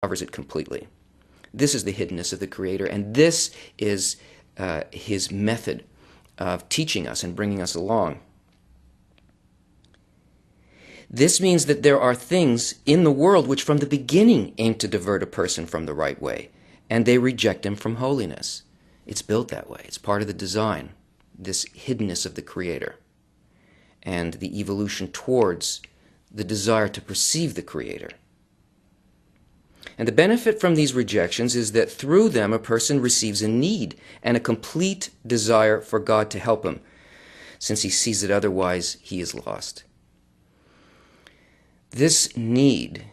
covers it completely. This is the hiddenness of the Creator, and this is his method of teaching us and bringing us along. This means that there are things in the world which from the beginning aim to divert a person from the right way, and they reject him from holiness. It's built that way. It's part of the design, this hiddenness of the Creator, and the evolution towards the desire to perceive the Creator. And the benefit from these rejections is that through them a person receives a need and a complete desire for God to help him, since he sees that otherwise he is lost. This need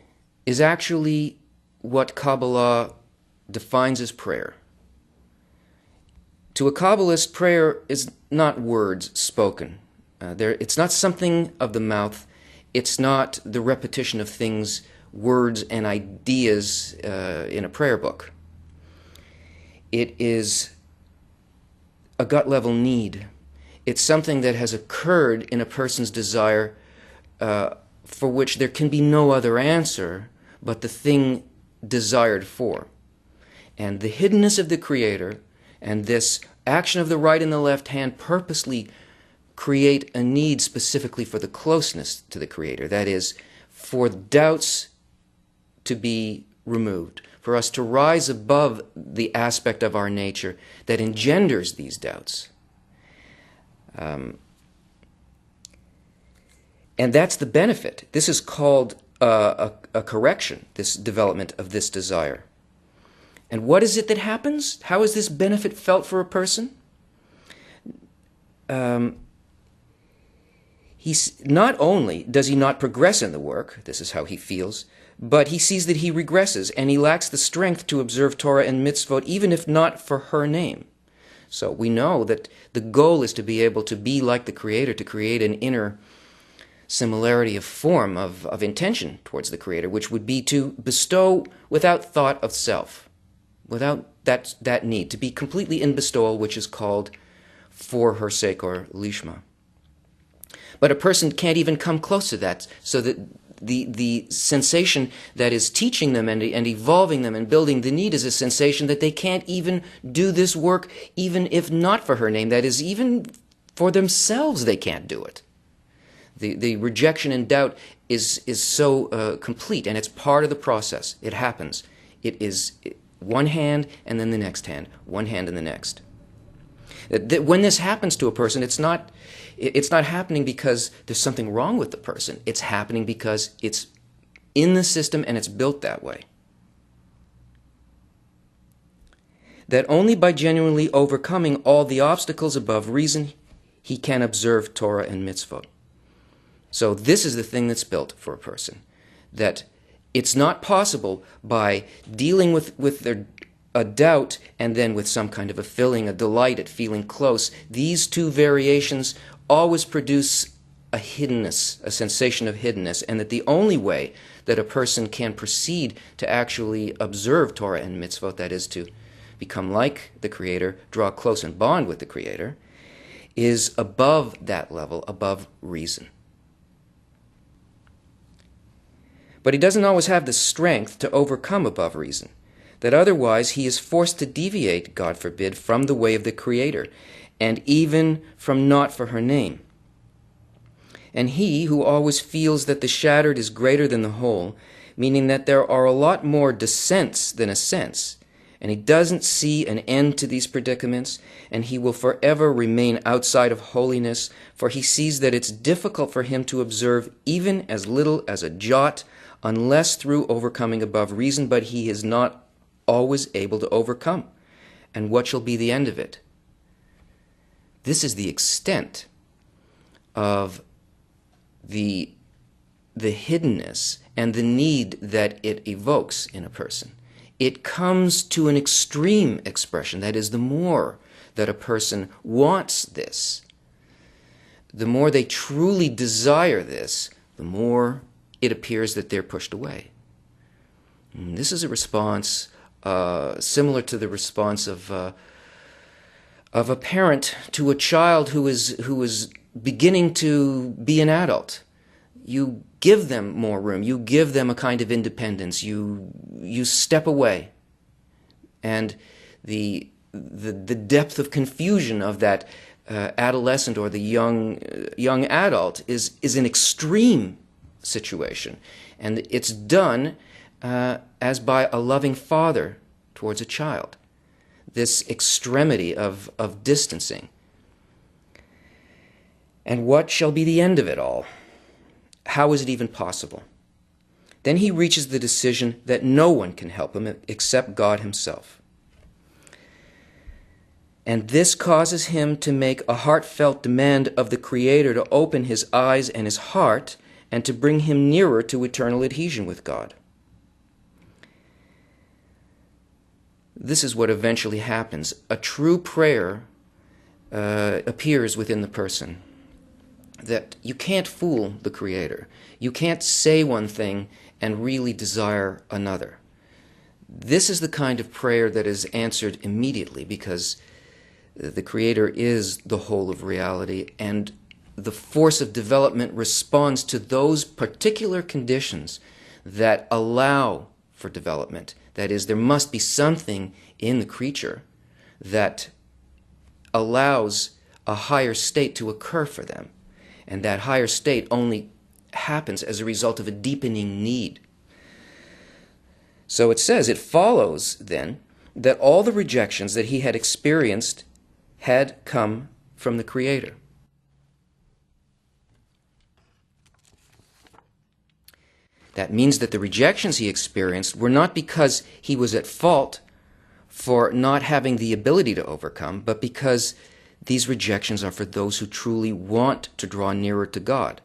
is actually what Kabbala defines as prayer. To a Kabbalist, prayer is not words spoken. It's not something of the mouth. It's not the repetition of things, words and ideas in a prayer book. It is a gut-level need. It's something that has occurred in a person's desire for which there can be no other answer but the thing desired for. And the hiddenness of the Creator and this action of the right and the left hand purposely create a need specifically for the closeness to the Creator. That is, for doubts to be removed, for us to rise above the aspect of our nature that engenders these doubts. And that's the benefit. This is called a correction, this development of this desire. And what is it that happens? How is this benefit felt for a person? He's not only does he not progress in the work, this is how he feels, but he sees that he regresses and he lacks the strength to observe Torah and mitzvot, even if not for her name. So we know that the goal is to be able to be like the Creator, to create an inner similarity of form, of intention towards the Creator, which would be to bestow without thought of self, without that need, to be completely in bestowal, which is called for her sake or lishma. But a person can't even come close to that, so that the sensation that is teaching them and evolving them and building the need is a sensation that they can't even do this work, even if not for her name. That is, even for themselves they can't do it. The rejection and doubt is so complete, and it's part of the process. It happens. It is one hand and then the next hand, one hand and the next. When this happens to a person, it's not happening because there's something wrong with the person. It's happening because it's in the system and it's built that way. That only by genuinely overcoming all the obstacles above reason, he can observe Torah and mitzvot. So this is the thing that's built for a person. That it's not possible by dealing with a doubt and then with some kind of a filling, a delight at feeling close. These two variations always produce a hiddenness, a sensation of hiddenness, and that the only way that a person can proceed to actually observe Torah and mitzvot, that is to become like the Creator, draw close and bond with the Creator, is above that level, above reason. But he doesn't always have the strength to overcome above reason, that otherwise he is forced to deviate, God forbid, from the way of the Creator, and even from not for her name. And he who always feels that the shattered is greater than the whole, meaning that there are a lot more descents than ascents, and he doesn't see an end to these predicaments, and he will forever remain outside of holiness, for he sees that it's difficult for him to observe even as little as a jot, unless through overcoming above reason, but he is not always able to overcome. And what shall be the end of it? This is the extent of the hiddenness and the need that it evokes in a person. It comes to an extreme expression. That is, the more that a person wants this, the more they truly desire this, the more it appears that they're pushed away. And this is a response similar to the response of a parent to a child who is beginning to be an adult. you give them more room. You give them a kind of independence. You step away. And the depth of confusion of that adolescent or the young adult is an extreme situation. And it's done as by a loving father towards a child. This extremity of distancing. And what shall be the end of it all? How is it even possible? Then he reaches the decision that no one can help him except God himself. And this causes him to make a heartfelt demand of the Creator to open his eyes and his heart and to bring him nearer to eternal adhesion with God. This is what eventually happens. A true prayer appears within the person. That you can't fool the Creator. You can't say one thing and really desire another. This is the kind of prayer that is answered immediately because the Creator is the whole of reality, and the force of development responds to those particular conditions that allow for development. That is, there must be something in the creature that allows a higher state to occur for them. And that higher state only happens as a result of a deepening need. So it says, it follows then that all the rejections that he had experienced had come from the Creator. That means that the rejections he experienced were not because he was at fault for not having the ability to overcome, but because these rejections are for those who truly want to draw nearer to God.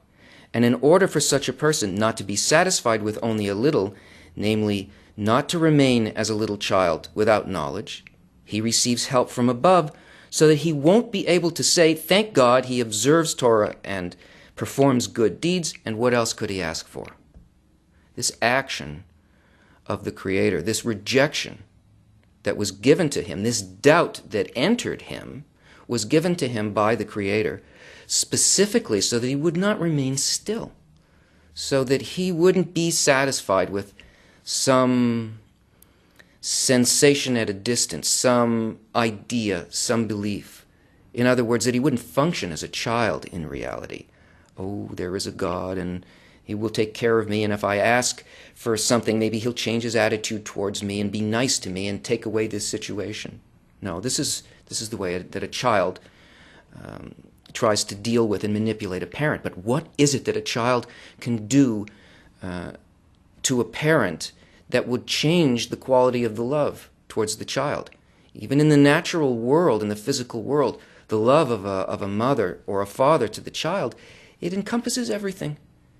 And in order for such a person not to be satisfied with only a little, namely, not to remain as a little child without knowledge, he receives help from above so that he won't be able to say, thank God he observes Torah and performs good deeds, and what else could he ask for? This action of the Creator, this rejection that was given to him, this doubt that entered him, was given to him by the Creator, specifically so that he would not remain still, so that he wouldn't be satisfied with some sensation at a distance, some idea, some belief. In other words, that he wouldn't function as a child in reality. Oh, there is a God, and he will take care of me, and if I ask for something, maybe he'll change his attitude towards me and be nice to me and take away this situation. No, this is the way that a child tries to deal with and manipulate a parent. But what is it that a child can do to a parent that would change the quality of the love towards the child? Even in the natural world, in the physical world, the love of a mother or a father to the child, it encompasses everything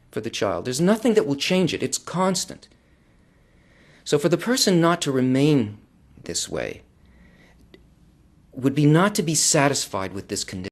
for the child. There's nothing that will change it. It's constant. So for the person not to remain this way would be not to be satisfied with this condition.